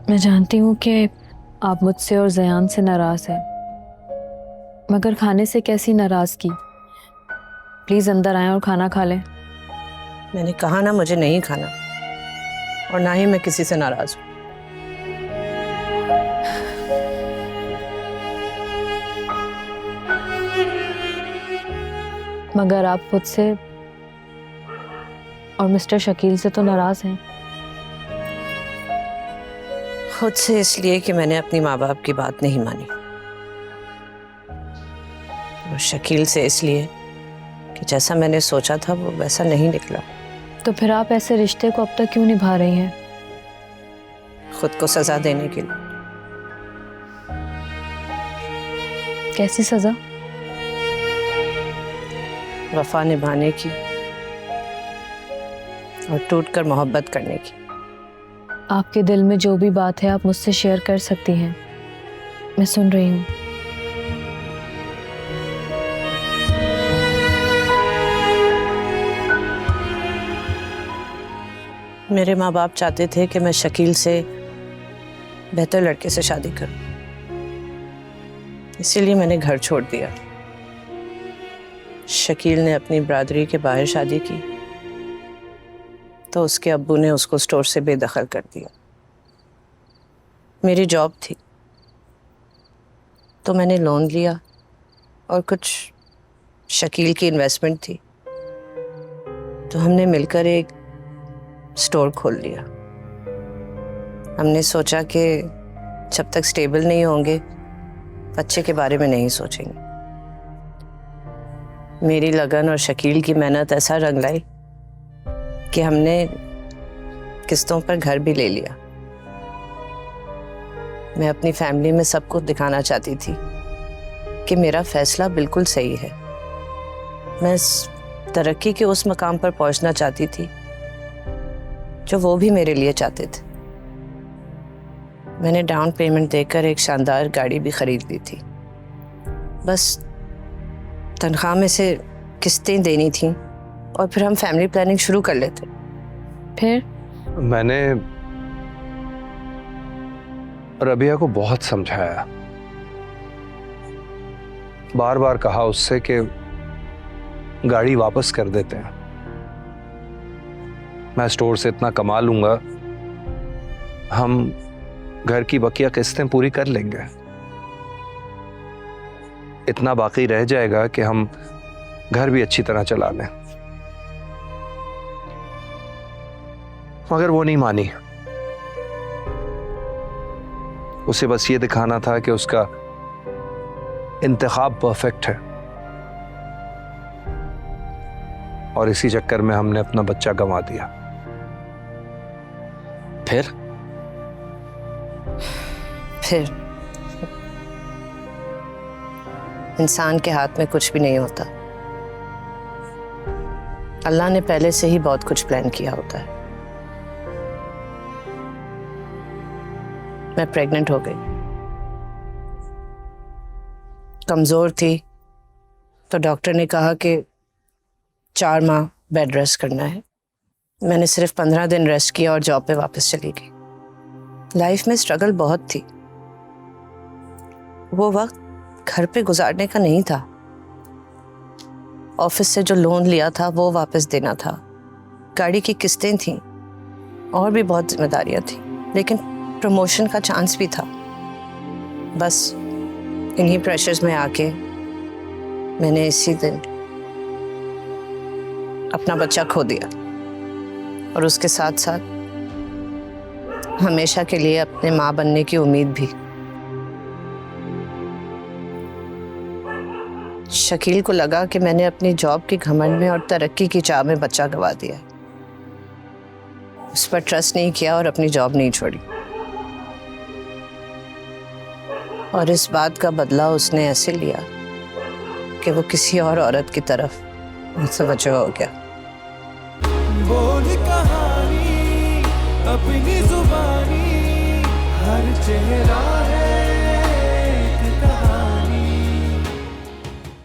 मैं जानती हूँ कि आप मुझसे और ज़यान से नाराज़ हैं, मगर खाने से कैसी नाराज़गी। प्लीज़ अंदर आएं और खाना खा लें। मैंने कहा ना मुझे नहीं खाना, और ना ही मैं किसी से नाराज हूँ। मगर आप मुझसे और मिस्टर शकील से तो नाराज़ हैं। खुद से इसलिए कि मैंने अपनी माँ बाप की बात नहीं मानी, और शकील से इसलिए कि जैसा मैंने सोचा था वो वैसा नहीं निकला। तो फिर आप ऐसे रिश्ते को अब तक क्यों निभा रही हैं? खुद को सजा देने के लिए। कैसी सज़ा? वफा निभाने की और टूटकर मोहब्बत करने की। आपके दिल में जो भी बात है आप मुझसे शेयर कर सकती हैं, मैं सुन रही हूँ। मेरे माँ बाप चाहते थे कि मैं शकील से बेहतर लड़के से शादी करूं, इसीलिए मैंने घर छोड़ दिया। शकील ने अपनी बरादरी के बाहर शादी की तो उसके अब्बू ने उसको स्टोर से बेदखल कर दिया। मेरी जॉब थी तो मैंने लोन लिया, और कुछ शकील की इन्वेस्टमेंट थी तो हमने मिलकर एक स्टोर खोल लिया। हमने सोचा कि जब तक स्टेबल नहीं होंगे बच्चे के बारे में नहीं सोचेंगे। मेरी लगन और शकील की मेहनत ऐसा रंग लाई कि हमने किस्तों पर घर भी ले लिया। मैं अपनी फैमिली में सबको दिखाना चाहती थी कि मेरा फैसला बिल्कुल सही है। मैं तरक्की के उस मकाम पर पहुंचना चाहती थी जो वो भी मेरे लिए चाहते थे। मैंने डाउन पेमेंट देकर एक शानदार गाड़ी भी खरीद ली थी। बस तनख्वाह में से किस्तें देनी थी और फिर हम फैमिली प्लानिंग शुरू कर लेते। फिर मैंने रबिया को बहुत समझाया, बार बार कहा उससे कि गाड़ी वापस कर देते हैं, मैं स्टोर से इतना कमा लूंगा, हम घर की बकिया किस्तें पूरी कर लेंगे, इतना बाकी रह जाएगा कि हम घर भी अच्छी तरह चला लें। मगर वो नहीं मानी। उसे बस ये दिखाना था कि उसका इंतखाब परफेक्ट है, और इसी चक्कर में हमने अपना बच्चा गंवा दिया। फिर इंसान के हाथ में कुछ भी नहीं होता। अल्लाह ने पहले से ही बहुत कुछ प्लान किया होता है। मैं प्रेग्नेंट हो गई, कमजोर थी, तो डॉक्टर ने कहा कि 4 माह बेड रेस्ट करना है। मैंने सिर्फ 15 दिन रेस्ट किया और जॉब पे वापस चली गई। लाइफ में स्ट्रगल बहुत थी। वो वक्त घर पे गुजारने का नहीं था। ऑफिस से जो लोन लिया था वो वापस देना था, गाड़ी की किस्तें थीं, और भी बहुत जिम्मेदारियां थी, लेकिन प्रमोशन का चांस भी था। बस इन्हीं प्रेशर्स में आके मैंने इसी दिन अपना बच्चा खो दिया, और उसके साथ साथ हमेशा के लिए अपने माँ बनने की उम्मीद भी। शकील को लगा कि मैंने अपनी जॉब के घमंड में और तरक्की की चाह में बच्चा गंवा दिया। उस पर ट्रस्ट नहीं किया और अपनी जॉब नहीं छोड़ी, और इस बात का बदला उसने ऐसे लिया कि वो किसी और औरत की तरफ मुतवज्जो हो गया। बोल कहानी अपनी जुबानी, हर चेहरा है